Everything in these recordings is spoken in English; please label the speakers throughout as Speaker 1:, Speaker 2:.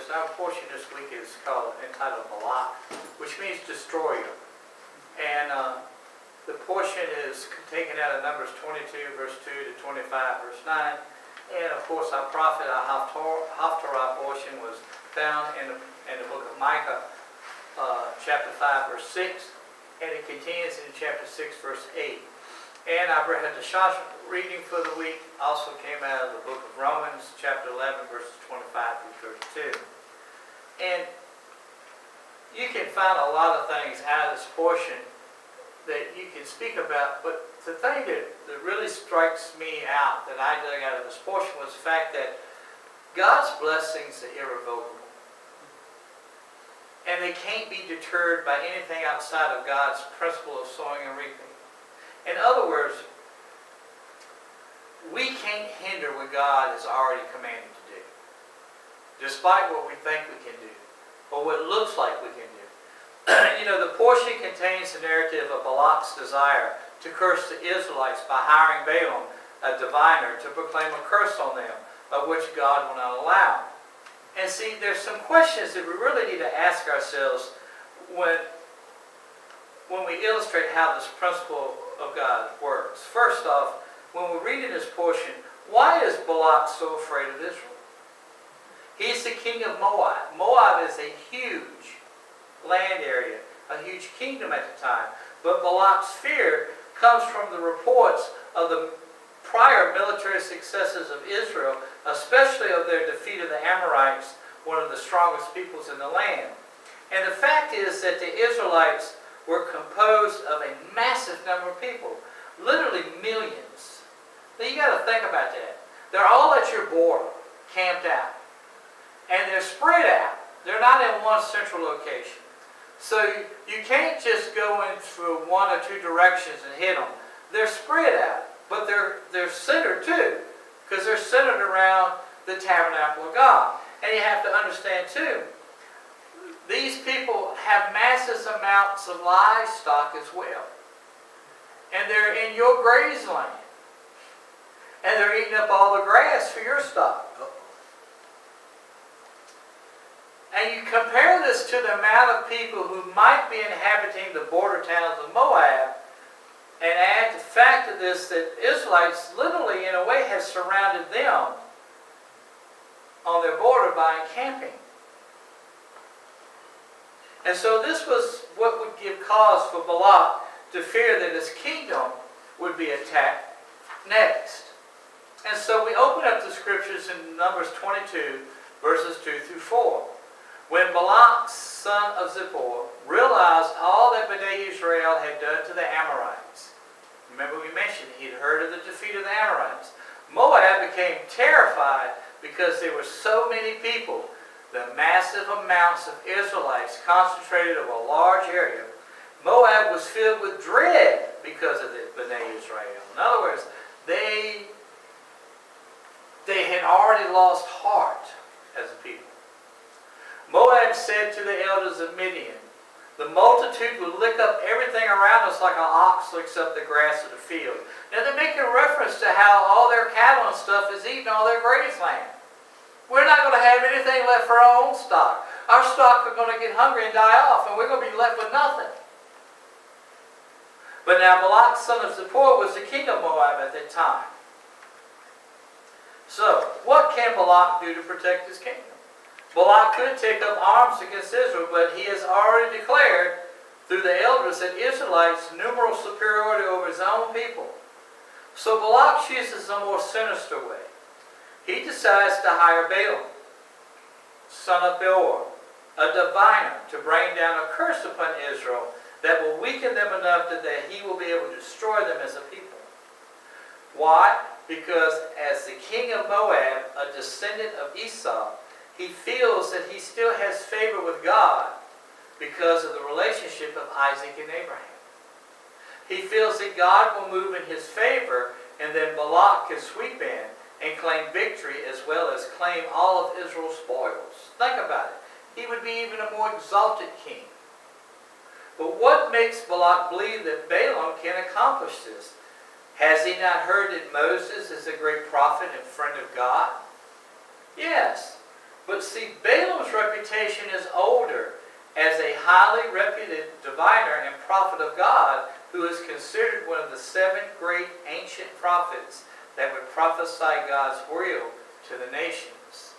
Speaker 1: verse. Our portion this week is entitled Balak, which means destroyer. And the portion is taken out of Numbers 22, verse 2 to 25, verse 9. And of course, our prophet, our Haftarah portion was found in the book of Micah, chapter 5, verse 6. And it continues in chapter 6, verse 8. And our Parasha reading for the week also came out of the book of Romans, chapter 11, verses 25 through 32. And you can find a lot of things out of this portion that you can speak about, but the thing that really strikes me out, that I dug out of this portion, was the fact that God's blessings are irrevocable. And they can't be deterred by anything outside of God's principle of sowing and reaping. In other words, we can't hinder what God has already commanded to do, despite what we think we can do, or what it looks like we can do. The portion contains the narrative of Balak's desire to curse the Israelites by hiring Balaam, a diviner, to proclaim a curse on them, of which God will not allow. And see, there's some questions that we really need to ask ourselves when we illustrate how this principle of God works. First off, when we read in this portion, why is Balak so afraid of Israel? He's the king of Moab. Moab is a huge land area, a huge kingdom at the time. But Balak's fear comes from the reports of the prior military successes of Israel, especially of their defeat of the Amorites, one of the strongest peoples in the land. And the fact is that the Israelites were composed of a massive number of people, literally millions. Now you got to think about that. They're all at your border, camped out. And they're spread out. They're not in one central location. So you can't just go in through one or two directions and hit them. They're spread out, but they're centered too, because they're centered around the tabernacle of God. And you have to understand too, these people have massive amounts of livestock as well. And they're in your graze land. And they're eating up all the grass for your stock. And you compare this to the amount of people who might be inhabiting the border towns of Moab, and add the fact of this that Israelites literally, in a way, have surrounded them on their border by encamping. And so this was what would give cause for Balak to fear that his kingdom would be attacked next. And so we open up the scriptures in Numbers 22, verses 2 through 4. When Balak, son of Zippor, realized all that Bnei Israel had done to the Amorites, remember we mentioned he'd heard of the defeat of the Amorites, Moab became terrified because there were so many people, the massive amounts of Israelites concentrated over a large area. Moab was filled with dread because of the Bnei Israel. In other words, they had already lost heart as a people. Moab said to the elders of Midian, "The multitude will lick up everything around us like an ox licks up the grass of the field." Now they're making reference to how all their cattle and stuff is eating all their graze land. We're not going to have anything left for our own stock. Our stock are going to get hungry and die off, and we're going to be left with nothing. But now Balak, son of Zippor, was the king of Moab at that time. So, what can Balak do to protect his kingdom? Balak could take up arms against Israel, but he has already declared through the elders that Israelites' numeral superiority over his own people. So Balak chooses a more sinister way. He decides to hire Balaam, son of Beor, a diviner, to bring down a curse upon Israel that will weaken them enough that he will be able to destroy them as a people. Why? Because as the king of Moab, a descendant of Esau, he feels that he still has favor with God because of the relationship of Isaac and Abraham. He feels that God will move in his favor, and then Balak can sweep in and claim victory as well as claim all of Israel's spoils. Think about it. He would be even a more exalted king. But what makes Balak believe that Balaam can accomplish this? Has he not heard that Moses is a great prophet and friend of God? Yes. But see, Balaam's reputation is older as a highly reputed diviner and prophet of God, who is considered one of the 7 great ancient prophets that would prophesy God's will to the nations.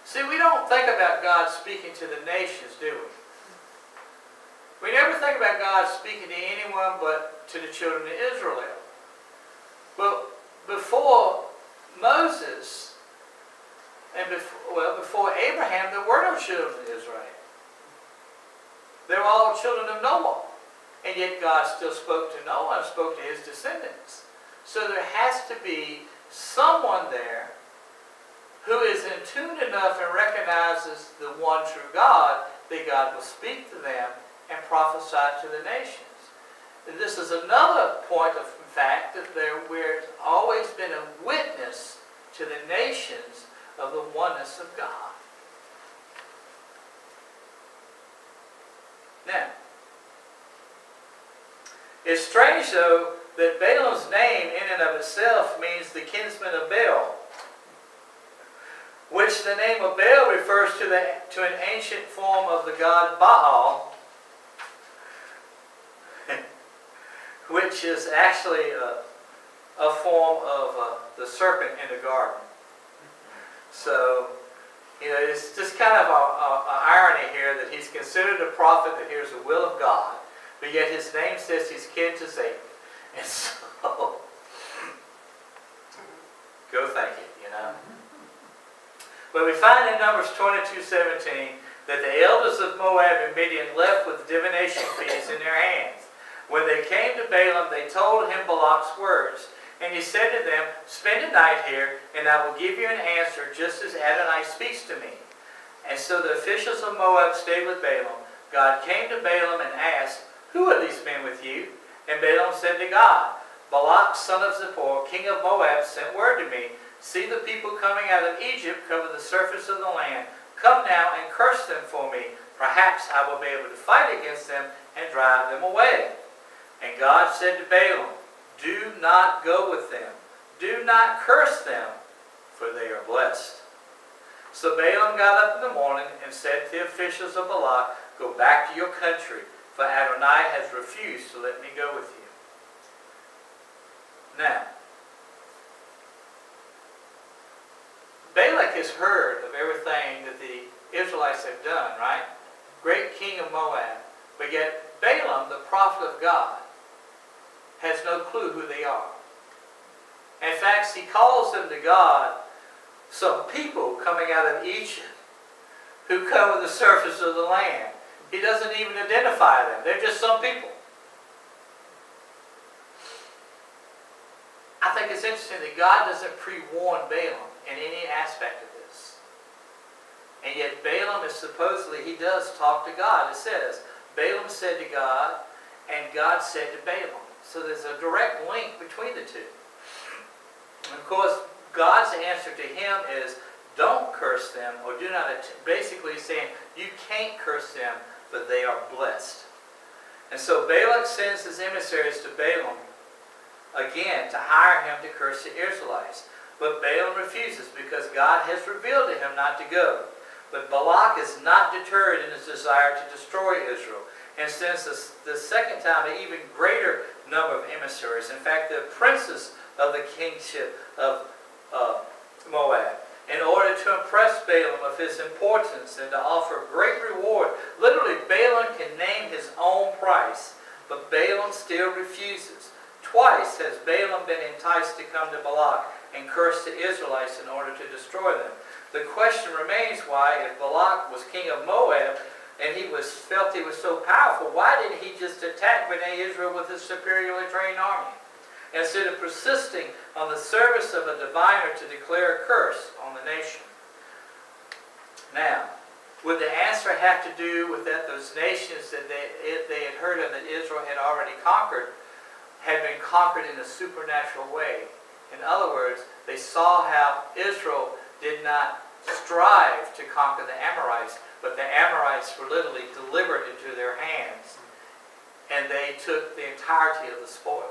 Speaker 1: See, we don't think about God speaking to the nations, do we? We never think about God speaking to anyone but to the children of Israel. But before Moses, and before Abraham, there were no children of Israel. They were all children of Noah. And yet God still spoke to Noah and spoke to his descendants. So there has to be someone there who is in tune enough and recognizes the one true God, that God will speak to them and prophesy to the nations. And this is another point of fact that there's always been a witness to the nations of the oneness of God. Now, it's strange though that Balaam's name in and of itself means the kinsman of Baal, which the name of Baal refers to an ancient form of the god Baal, which is actually a form of the serpent in the garden. So, it's just kind of an irony here that he's considered a prophet that hears the will of God, but yet his name says he's kin to Satan. And so, go think it, But we find in Numbers 22:17 that the elders of Moab and Midian left with divination fees in their hands. When they came to Balaam, they told him Balak's words. And he said to them, "Spend a night here, and I will give you an answer just as Adonai speaks to me." And so the officials of Moab stayed with Balaam. God came to Balaam and asked, "Who are these men with you?" And Balaam said to God, "Balak, son of Zippor, king of Moab, sent word to me. See, the people coming out of Egypt cover the surface of the land. Come now and curse them for me. Perhaps I will be able to fight against them and drive them away." And God said to Balaam, "Do not go with them. Do not curse them, for they are blessed." So Balaam got up in the morning and said to the officials of Balak, "Go back to your country, for Adonai has refused to let me go with you." Now, Balak has heard of everything that the Israelites have done, right? Great king of Moab. But yet Balaam, the prophet of God, has no clue who they are. In fact, he calls them to God some people coming out of Egypt who cover the surface of the land. He doesn't even identify them. They're just some people. I think it's interesting that God doesn't pre-warn Balaam in any aspect of this. And yet Balaam is supposedly, he does talk to God. It says, Balaam said to God, and God said to Balaam. So there's a direct link between the two. And of course, God's answer to him is, don't curse them, or do not, basically saying, you can't curse them, but they are blessed. And so Balak sends his emissaries to Balaam, again, to hire him to curse the Israelites. But Balaam refuses because God has revealed to him not to go. But Balak is not deterred in his desire to destroy Israel, and sends the second time an even greater number of emissaries. In fact, the princes of the kingship of Moab, in order to impress Balaam of his importance and to offer great reward. Literally, Balaam can name his own price, but Balaam still refuses. Twice has Balaam been enticed to come to Balak and curse the Israelites in order to destroy them. The question remains why, if Balak was king of Moab and he felt he was so powerful, why didn't he just attack Bnei Israel with his superiorly trained army, instead of persisting on the service of a diviner to declare a curse on the nation? Now, would the answer have to do with that those nations that they had heard of that Israel had already conquered had been conquered in a supernatural way? In other words, they saw how Israel did not strive to conquer the Amorites, but the Amorites were literally delivered into their hands, and they took the entirety of the spoils.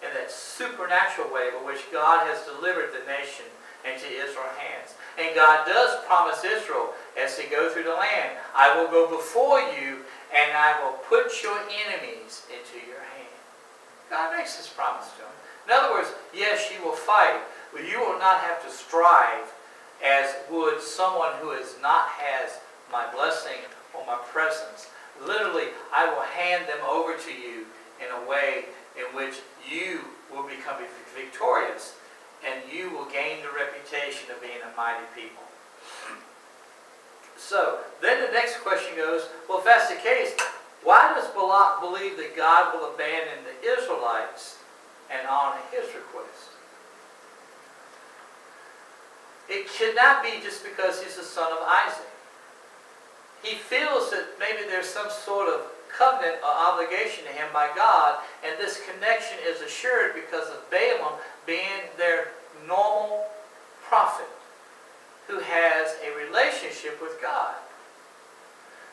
Speaker 1: In that supernatural way by which God has delivered the nation into Israel's hands. And God does promise Israel as they go through the land, I will go before you and I will put your enemies into your hand. God makes this promise to them. In other words, yes, you will fight, but you will not have to strive as would someone who has my blessing or my presence. Literally, I will hand them over to you in a way in which you will become victorious and you will gain the reputation of being a mighty people. So, then the next question goes, well, if that's the case, why does Balak believe that God will abandon the Israelites and honor his request? It should not be just because he's the son of Isaac. He feels that maybe there's some sort of covenant or obligation to him by God, and this connection is assured because of Balaam being their normal prophet who has a relationship with God.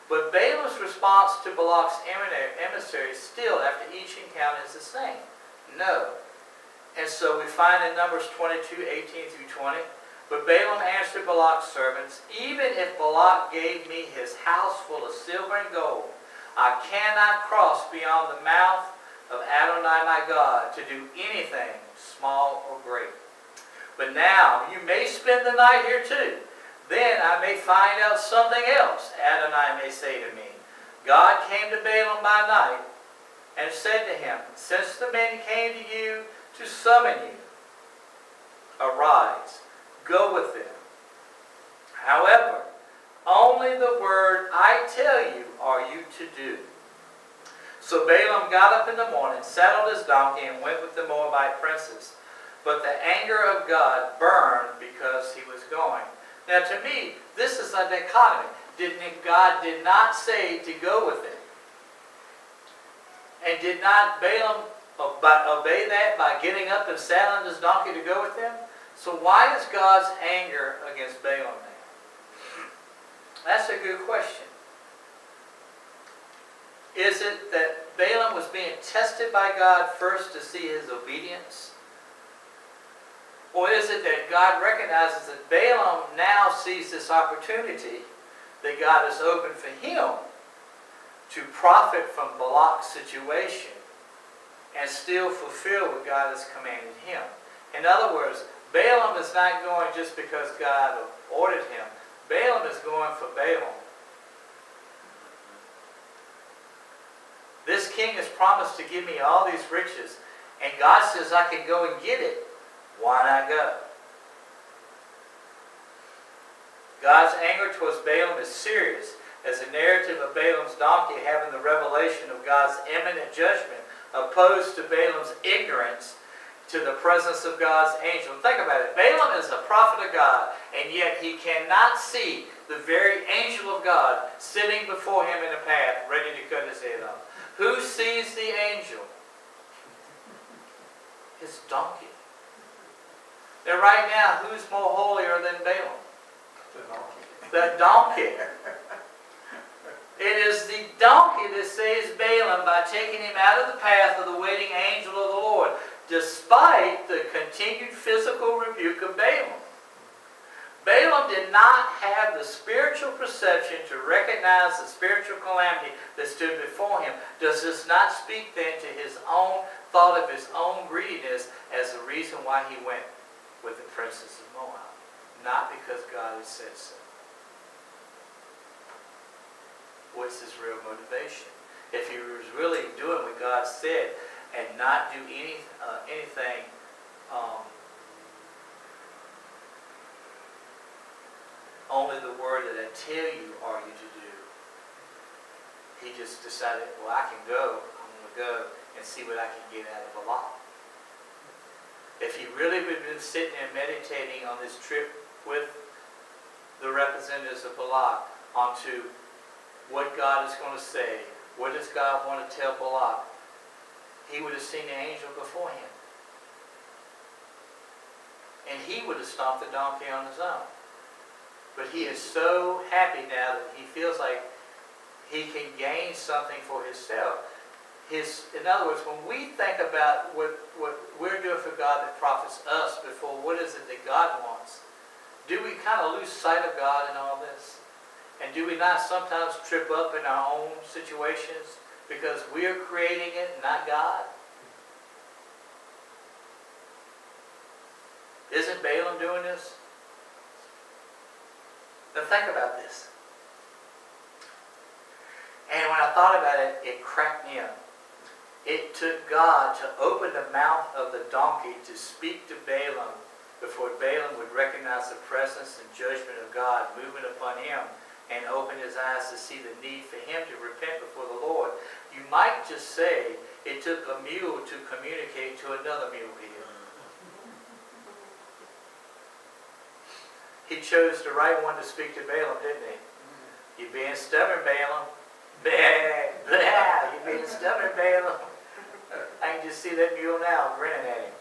Speaker 1: But Balaam's response to Balak's emissary still, after each encounter, is the same. No. And so we find in Numbers 22, 18 through 20, but Balaam answered Balak's servants, even if Balak gave me his house full of silver and gold, I cannot cross beyond the mouth of Adonai my God to do anything, small or great. But now you may spend the night here too. Then I may find out something else, Adonai may say to me. God came to Balaam by night and said to him, since the men came to you to summon you, arise, go with them. However, only the word I tell you are you to do. So Balaam got up in the morning, saddled his donkey, and went with the Moabite princes. But the anger of God burned because he was going. Now to me, this is a dichotomy. God did not say to go with him. And did not Balaam obey that by getting up and saddling his donkey to go with him? So why is God's anger against Balaam now? That's a good question. Is it that Balaam was being tested by God first to see his obedience? Or is it that God recognizes that Balaam now sees this opportunity that God has opened for him to profit from Balak's situation and still fulfill what God has commanded him? In other words, Balaam is not going just because God ordered him. Balaam is going for Balaam. This king has promised to give me all these riches, and God says I can go and get it. Why not go? God's anger towards Balaam is serious, as the narrative of Balaam's donkey having the revelation of God's imminent judgment opposed to Balaam's ignorance to the presence of God's angel. Think about it. Balaam is a prophet of God, and yet he cannot see the very angel of God sitting before him in a path, ready to cut his head off. Who sees the angel? His donkey. Now right now, who's more holier than Balaam?
Speaker 2: The donkey.
Speaker 1: The donkey. It is the donkey that saves Balaam by taking him out of the path of the waiting angel of the Lord, despite the continued physical rebuke of Balaam. Balaam did not have the spiritual perception to recognize the spiritual calamity that stood before him. Does this not speak then to his own thought of his own greediness as the reason why he went with the princess of Moab? Not because God has said so. What's his real motivation? If he was really doing what God said and not do anything only the word that I tell you are you to do, he just decided, well, I can go. I'm going to go and see what I can get out of Balak. If he really would have been sitting and meditating on this trip with the representatives of Balak onto what God is going to say, what does God want to tell Balak, he would have seen the angel before him. And he would have stomped the donkey on his own. But he is so happy now that he feels like he can gain something for himself. in other words, when we think about what we're doing for God that profits us before what is it that God wants, do we kind of lose sight of God in all this? And do we not sometimes trip up in our own situations because we're creating it, not God? Isn't Balaam doing this? Now think about this. And when I thought about it, it cracked me up. It took God to open the mouth of the donkey to speak to Balaam before Balaam would recognize the presence and judgment of God moving upon him and open his eyes to see the need for him to repent before the Lord. You might just say it took a mule to communicate to another mule here. He chose the right one to speak to Balaam, didn't he? You're being stubborn, Balaam. Blah, blah. You're being stubborn, Balaam. I can just see that mule now grinning at him.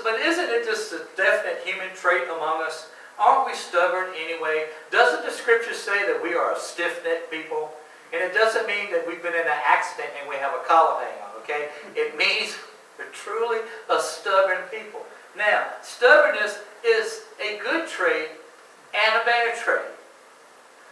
Speaker 1: But isn't it just a definite human trait among us? Aren't we stubborn anyway? Doesn't the scripture say that we are a stiff-necked people? And it doesn't mean that we've been in an accident and we have a collar hang on, okay? It means we're truly a stubborn people. Now, stubbornness is a good trait and a bad trait.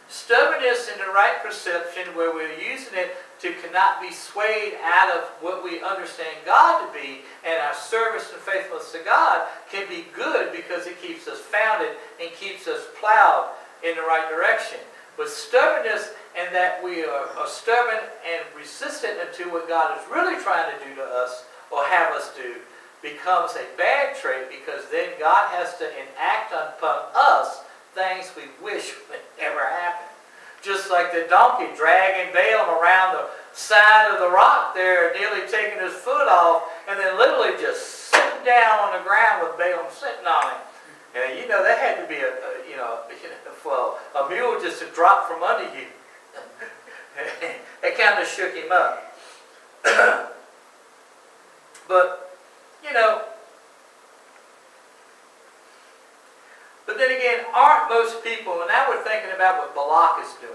Speaker 1: Stubbornness in the right perception, where we're using it to cannot be swayed out of what we understand God to be, and our service and faithfulness to God can be good because it keeps us founded and keeps us plowed in the right direction. But stubbornness, and that we are stubborn and resistant unto what God is really trying to do to us or have us do, becomes a bad trait, because then God has to enact upon us things we wish would never happen. Just like the donkey dragging Balaam around the side of the rock there, nearly taking his foot off, and then literally just sitting down on the ground with Balaam sitting on him. And you know, that had to be a mule just to drop from under you. It kind of shook him up. But, you know, but then again, aren't most people, and now we're thinking about what Balak is doing,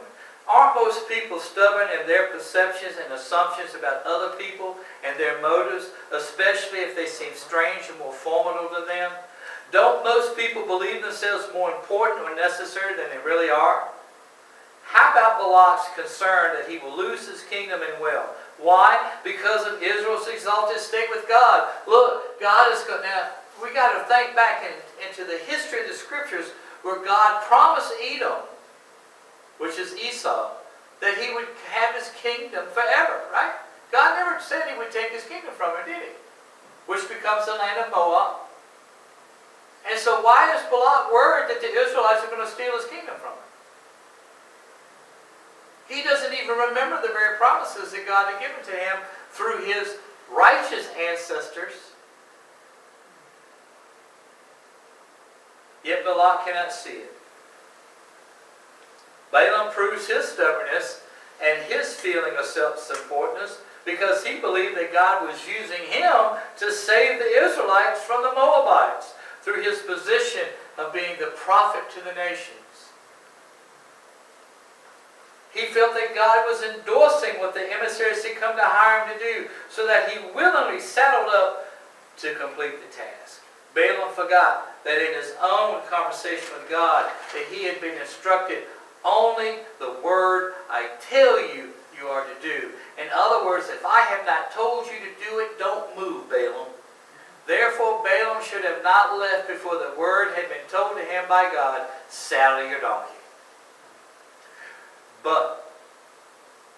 Speaker 1: aren't most people stubborn in their perceptions and assumptions about other people and their motives, especially if they seem strange and more formidable to them? Don't most people believe themselves more important or necessary than they really are? How about Balak's concern that he will lose his kingdom and wealth? Why? Because of Israel's exalted state with God. Look, God is going. Now, we got to think back into the history of the scriptures where God promised Edom, which is Esau, that he would have his kingdom forever, right? God never said he would take his kingdom from him, did he? Which becomes the land of Moab. And so why is Balak worried that the Israelites are going to steal his kingdom from him? He doesn't even remember the very promises that God had given to him through his righteous ancestors. Yet Balak cannot see it. Balaam proves his stubbornness and his feeling of self-importance because he believed that God was using him to save the Israelites from the Moabites through his position of being the prophet to the nations. He felt that God was endorsing what the emissaries had come to hire him to do, so that he willingly saddled up to complete the task. Balaam forgot that in his own conversation with God, that he had been instructed, only the word I tell you, you are to do. In other words, if I have not told you to do it, don't move, Balaam. Therefore, Balaam should have not left before the word had been told to him by God, saddle your donkey. But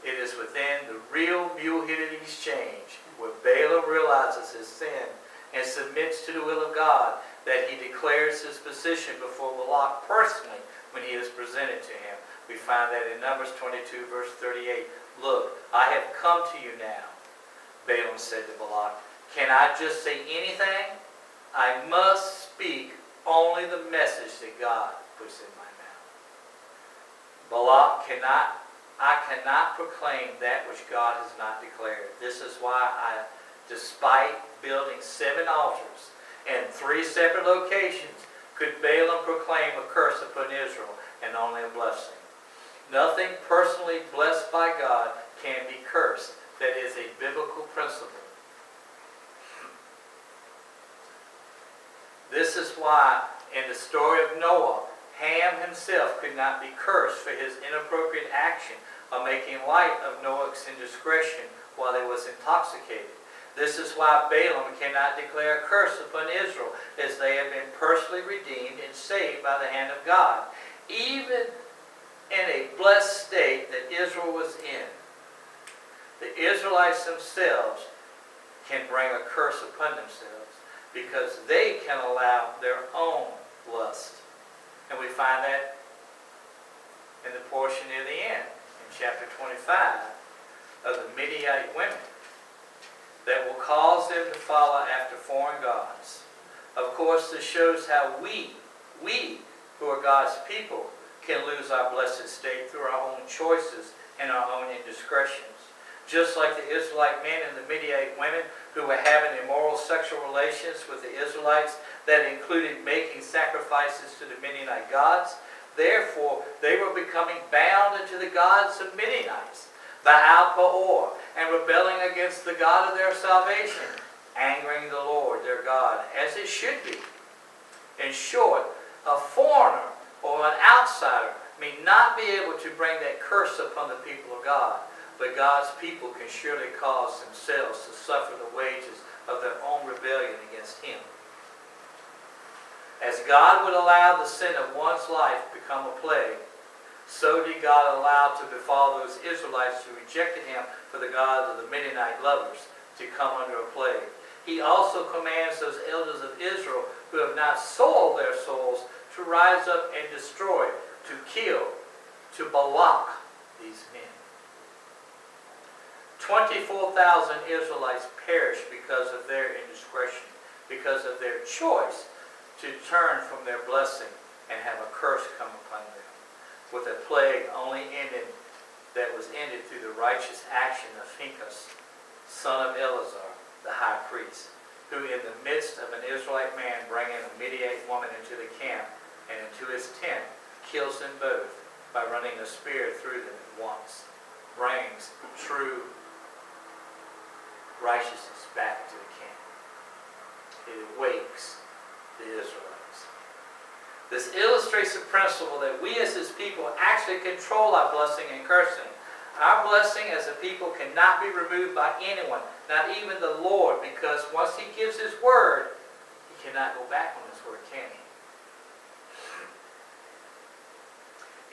Speaker 1: it is within the real mule-headed exchange where Balaam realizes his sin and submits to the will of God that he declares his position before Balak personally when he is presented to him. We find that in Numbers 22, verse 38. Look, I have come to you now, Balaam said to Balak. Can I just say anything? I must speak only the message that God puts in my mouth. Balak I cannot proclaim that which God has not declared. This is why despite building 7 altars in 3 separate locations, could Balaam proclaim a curse upon Israel and only a blessing. Nothing personally blessed by God can be cursed that is a biblical principle. This is why in the story of Noah, Ham himself could not be cursed for his inappropriate action of making light of Noah's indiscretion while he was intoxicated. This is why Balaam cannot declare a curse upon Israel, as they have been personally redeemed and saved by the hand of God. Even in a blessed state that Israel was in, the Israelites themselves can bring a curse upon themselves because they can allow their own lust. And we find that in the portion near the end, in chapter 25, of the Midianite women, that will cause them to follow after foreign gods. Of course, this shows how we who are God's people, can lose our blessed state through our own choices and our own indiscretions. Just like the Israelite men and the Midianite women who were having immoral sexual relations with the Israelites that included making sacrifices to the Midianite gods, therefore they were becoming bound unto the gods of Midianites, Baal Peor, and rebelling against the God of their salvation, angering the Lord their God, as it should be. In short, a foreigner or an outsider may not be able to bring that curse upon the people of God, but God's people can surely cause themselves to suffer the wages of their own rebellion against Him. As God would allow the sin of one's life become a plague, so did God allow to befall those Israelites who rejected Him for the gods of the Midianite lovers to come under a plague. He also commands those elders of Israel who have not soiled their souls to rise up and destroy, to kill, to Balak these men. 24,000 Israelites perished because of their indiscretion, because of their choice to turn from their blessing and have a curse come upon them, with a plague that was ended through the righteous action of Phinehas, son of Eleazar, the high priest, who in the midst of an Israelite man bringing a Midianite woman into the camp and into his tent, kills them both by running a spear through them at once, brings true righteousness back to the camp. It awakes the Israelites. This illustrates the principle that we as His people actually control our blessing and cursing. Our blessing as a people cannot be removed by anyone, not even the Lord, because once He gives His word, He cannot go back on His word, can He?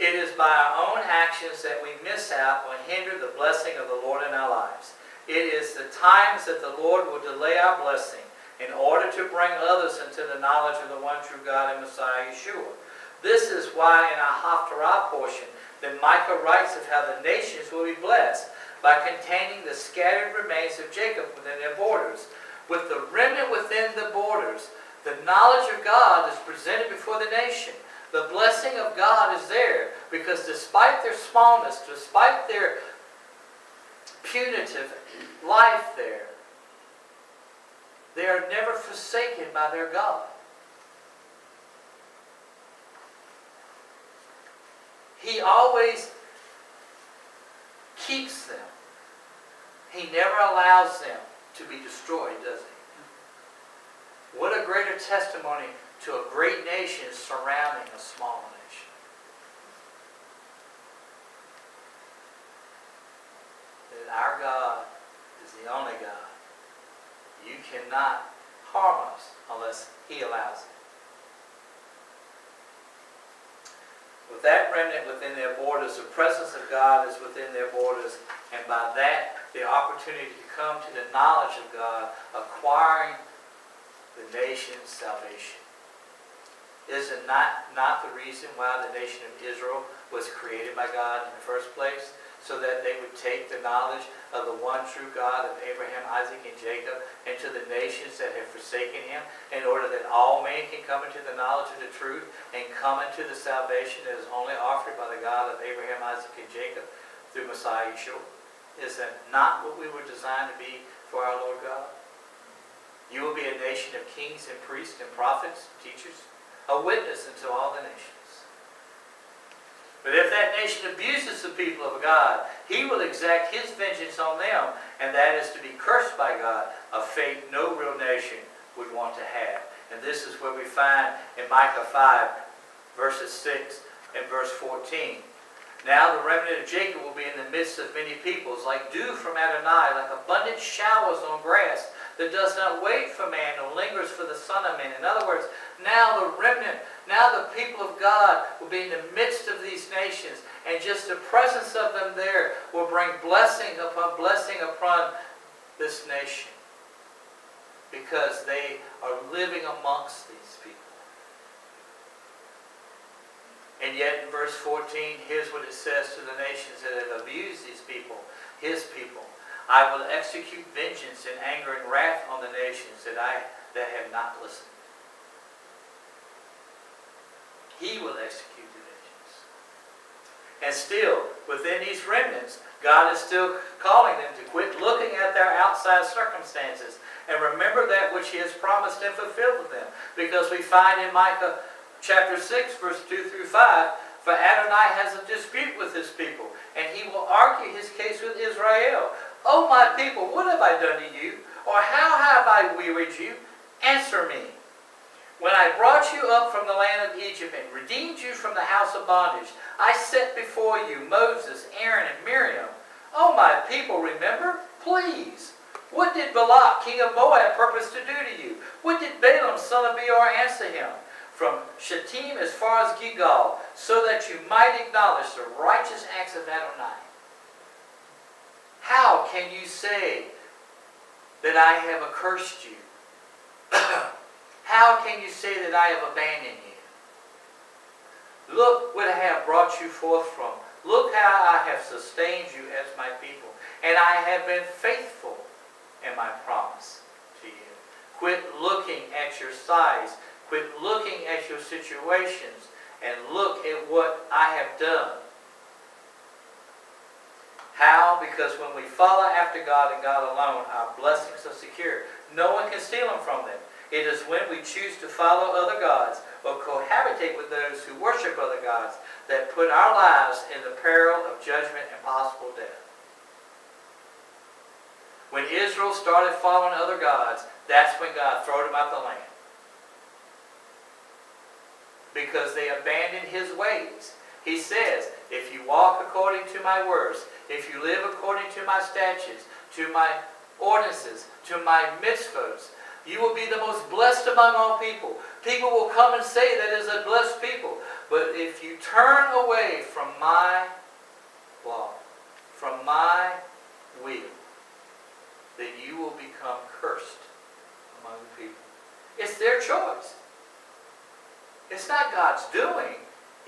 Speaker 1: It is by our own actions that we miss out or hinder the blessing of the Lord in our lives. It is the times that the Lord will delay our blessing in order to bring others into the knowledge of the one true God and Messiah Yeshua. This is why in our Haftarah portion that Micah writes of how the nations will be blessed by containing the scattered remains of Jacob within their borders. With the remnant within the borders, the knowledge of God is presented before the nation. The blessing of God is there because despite their smallness, despite their punitive life there, they are never forsaken by their God. He always keeps them. He never allows them to be destroyed, does He? What a greater testimony to a great nation surrounding a small nation. That our God is the only God. You cannot harm us unless He allows it. With that remnant within their borders, the presence of God is within their borders, and by that, the opportunity to come to the knowledge of God, acquiring the nation's salvation. Is it not the reason why the nation of Israel was created by God in the first place? So that they would take the knowledge of the one true God of Abraham, Isaac, and Jacob into the nations that have forsaken Him, in order that all men can come into the knowledge of the truth and come into the salvation that is only offered by the God of Abraham, Isaac, and Jacob through Messiah Yeshua. Is that not what we were designed to be for our Lord God? You will be a nation of kings and priests and prophets, teachers, a witness unto all the nations. But if that nation abuses the people of God, he will exact his vengeance on them, and that is to be cursed by God, a fate no real nation would want to have. And this is where we find in Micah 5, verses 6 and verse 14. Now the remnant of Jacob will be in the midst of many peoples, like dew from Adonai, like abundant showers on grass, that does not wait for man, nor lingers for the Son of Man. In other words, now the remnant, now the people of God will be in the midst of these nations, and just the presence of them there will bring blessing upon this nation, because they are living amongst these people. And yet in verse 14, here's what it says to the nations that have abused these people, his people. I will execute vengeance and anger and wrath on the nations that have not listened. He will execute the vengeance. And still, within these remnants, God is still calling them to quit looking at their outside circumstances and remember that which he has promised and fulfilled with them. Because we find in Micah chapter 6, verse 2 through 5, for Adonai has a dispute with his people, and he will argue his case with Israel. O my people, what have I done to you? Or how have I wearied you? Answer me. When I brought you up from the land of Egypt and redeemed you from the house of bondage, I set before you Moses, Aaron, and Miriam. O my people, remember? Please. What did Balak, king of Moab, purpose to do to you? What did Balaam, son of Beor, answer him? From Shittim as far as Gilgal, so that you might acknowledge the righteous acts of Adonai. How can you say that I have accursed you? How can you say that I have abandoned you? Look what I have brought you forth from. Look how I have sustained you as my people. And I have been faithful in my promise to you. Quit looking at your size. Quit looking at your situations. And look at what I have done. How? Because when we follow after God and God alone, our blessings are secure. No one can steal them from them. It is when we choose to follow other gods or cohabitate with those who worship other gods that put our lives in the peril of judgment and possible death. When Israel started following other gods, that's when God threw them out the land. Because they abandoned his ways. He says, if you walk according to my words, if you live according to my statutes, to my ordinances, to my mitzvahs, you will be the most blessed among all people. People will come and say that is a blessed people. But if you turn away from my law, from my will, then you will become cursed among the people. It's their choice. It's not God's doing.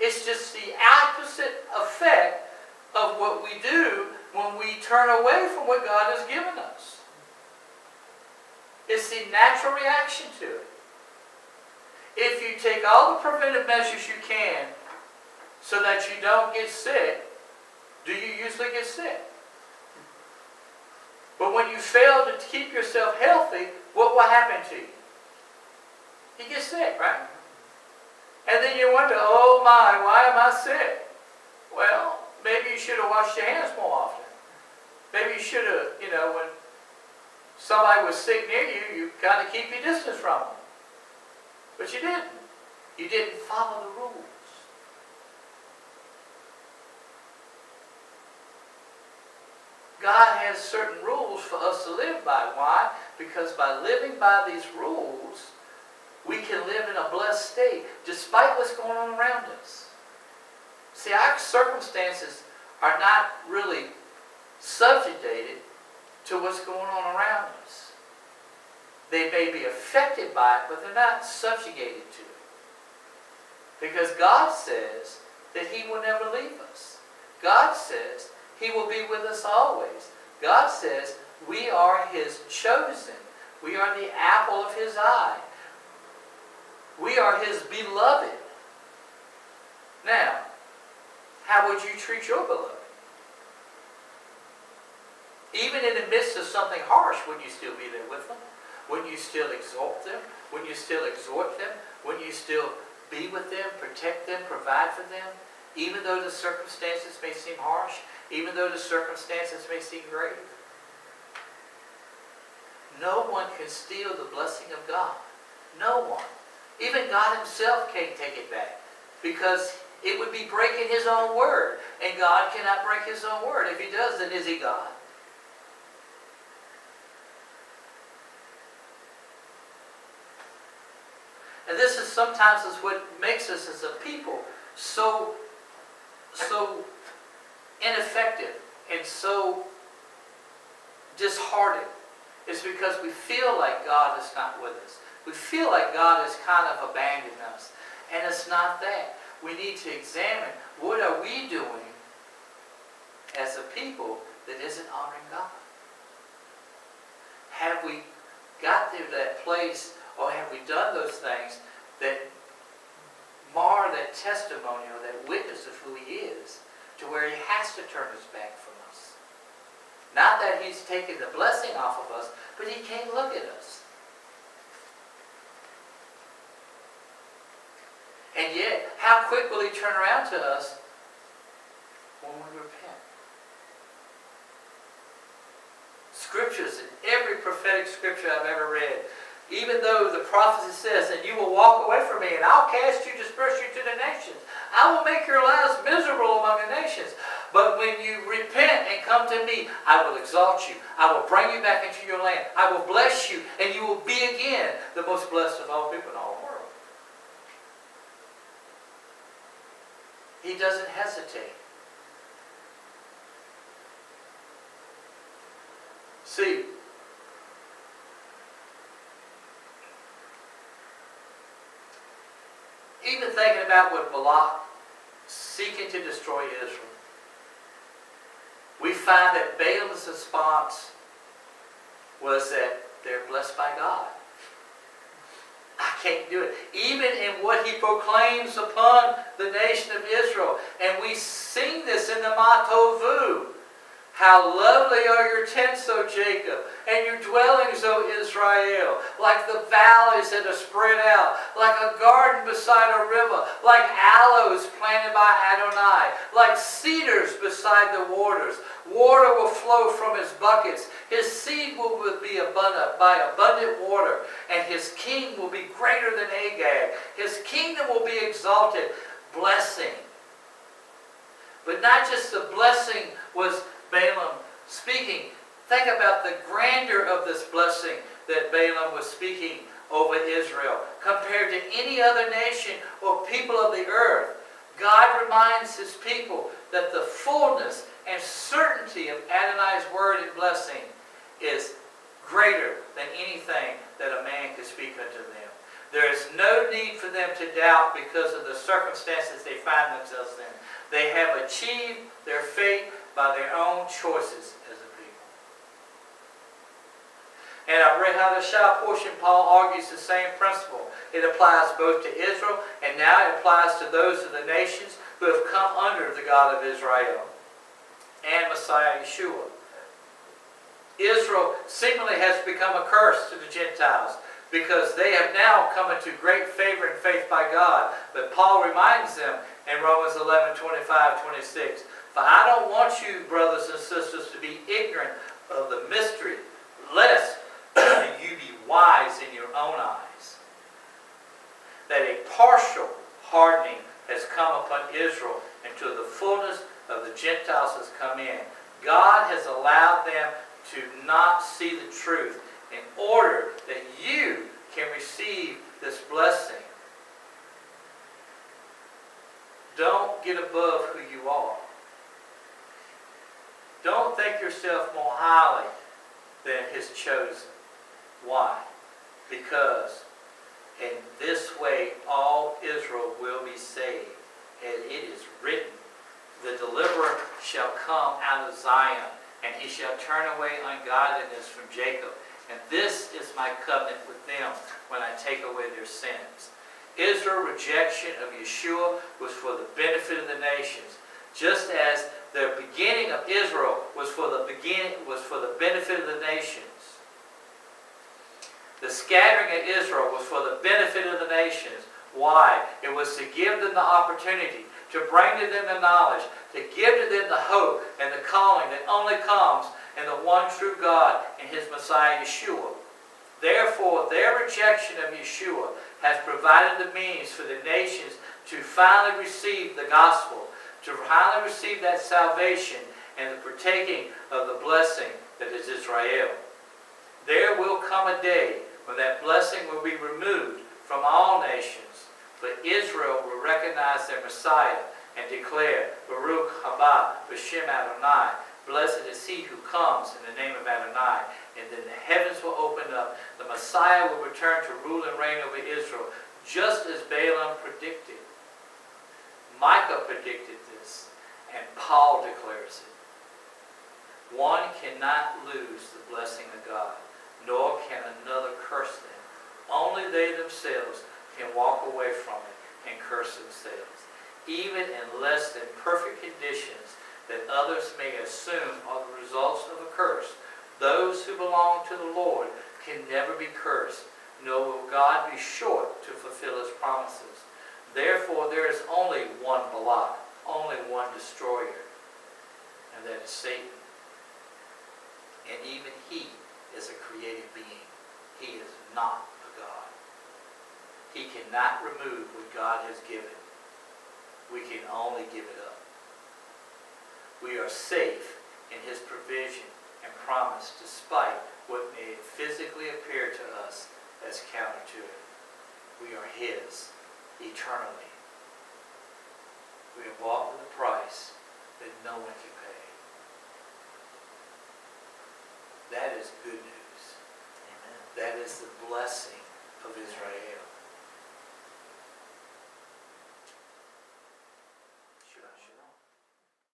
Speaker 1: It's just the opposite effect of what we do when we turn away from what God has given us. It's the natural reaction to it. If you take all the preventive measures you can so that you don't get sick, do you usually get sick? But when you fail to keep yourself healthy, what will happen to you? You get sick, right? And then you wonder, oh my, why am I sick? Well, maybe you should have washed your hands more often. Maybe you should have, when somebody was sick near you, you kind of keep your distance from them. But you didn't. You didn't follow the rules. God has certain rules for us to live by. Why? Because by living by these rules, we can live in a blessed state despite what's going on around us. See, our circumstances are not really subjugated to what's going on around us. They may be affected by it, but they're not subjugated to it. Because God says that he will never leave us. God says he will be with us always. God says we are his chosen. We are the apple of his eye. We are his beloved. Now, how would you treat your beloved? Even in the midst of something harsh, wouldn't you still be there with them? Wouldn't you still exalt them? Wouldn't you still exhort them? Wouldn't you still be with them, protect them, provide for them? even though the circumstances may seem harsh, even though the circumstances may seem grave. No one can steal the blessing of God. No one. Even God himself can't take it back, because it would be breaking his own word. And God cannot break his own word. If he does, then is he God? And this is sometimes is what makes us as a people so ineffective and so disheartened. It's because we feel like God is not with us. We feel like God has kind of abandoned us. And it's not that. We need to examine, what are we doing as a people that isn't honoring God? Have we got to that place, or have we done those things that mar that testimony or that witness of who he is, to where he has to turn his back from us? Not that he's taken the blessing off of us, but he can't look at us. And yet, how quick will he turn around to us when we repent? Scriptures, in every prophetic scripture I've ever read, even though the prophecy says, and you will walk away from me, and I'll cast you, disperse you to the nations. I will make your lives miserable among the nations. But when you repent and come to me, I will exalt you. I will bring you back into your land. I will bless you, and you will be again the most blessed of all people in all the world. He doesn't hesitate. See, even thinking about what Balak seeking to destroy Israel, we find that Balaam's response was that they're blessed by God. I can't do it. Even in what he proclaims upon the nation of Israel. And we sing this in the Matovu. How lovely are your tents, O Jacob, and your dwellings, O Israel, like the valleys that are spread out, like a garden beside a river, like aloes planted by Adonai, like cedars beside the waters. Water will flow from his buckets. His seed will be abundant by abundant water, and his king will be greater than Agag. His kingdom will be exalted. Blessing. But not just the blessing was Balaam speaking. Think about the grandeur of this blessing that Balaam was speaking over Israel compared to any other nation or people of the earth. God reminds his people that the fullness and certainty of Adonai's word and blessing is greater than anything that a man could speak unto them. There is no need for them to doubt because of the circumstances they find themselves in. They have achieved their fate by their own choices as a people. And our Parasha portion, Paul argues the same principle. It applies both to Israel, and now it applies to those of the nations who have come under the God of Israel and Messiah Yeshua. Israel seemingly has become a curse to the Gentiles because they have now come into great favor and faith by God. But Paul reminds them in Romans 11:25-26, for I don't want you, brothers and sisters, to be ignorant of the mystery, lest you be wise in your own eyes. That a partial hardening has come upon Israel until the fullness of the Gentiles has come in. God has allowed them to not see the truth in order that you can receive this blessing. Don't get above who you are. Don't think yourself more highly than his chosen. Why? Because in this way all Israel will be saved. And it is written, the deliverer shall come out of Zion, and he shall turn away ungodliness from Jacob. And this is my covenant with them when I take away their sins. Israel's rejection of Yeshua was for the benefit of the nations, just as the beginning of Israel was for the benefit of the nations. The scattering of Israel was for the benefit of the nations. Why? It was to give them the opportunity to bring to them the knowledge, to give to them the hope and the calling that only comes in the one true God and His Messiah, Yeshua. Therefore, their rejection of Yeshua has provided the means for the nations to finally receive the gospel, to finally receive that salvation and the partaking of the blessing that is Israel. There will come a day when that blessing will be removed from all nations, but Israel will recognize their Messiah and declare, Baruch haba b'shem Adonai, blessed is he who comes in the name of Adonai. And then the heavens will open up. The Messiah will return to rule and reign over Israel, just as Balaam predicted. Micah predicted this, and Paul declares it. One cannot lose the blessing of God, nor can another curse them. Only they themselves can walk away from it and curse themselves, even in less than perfect conditions that others may assume are the results of a curse. Those who belong to the Lord can never be cursed, nor will God be short to fulfill His promises. Therefore, there is only one Balak, only one destroyer, and that is Satan. And even he is a created being. He is not a God. He cannot remove what God has given. We can only give it up. We are safe in His provision and promise, despite what may physically appear to us as counter to it. We are His eternally. We have bought with a price that no one can pay. That is good news. Amen. That is the blessing of Israel.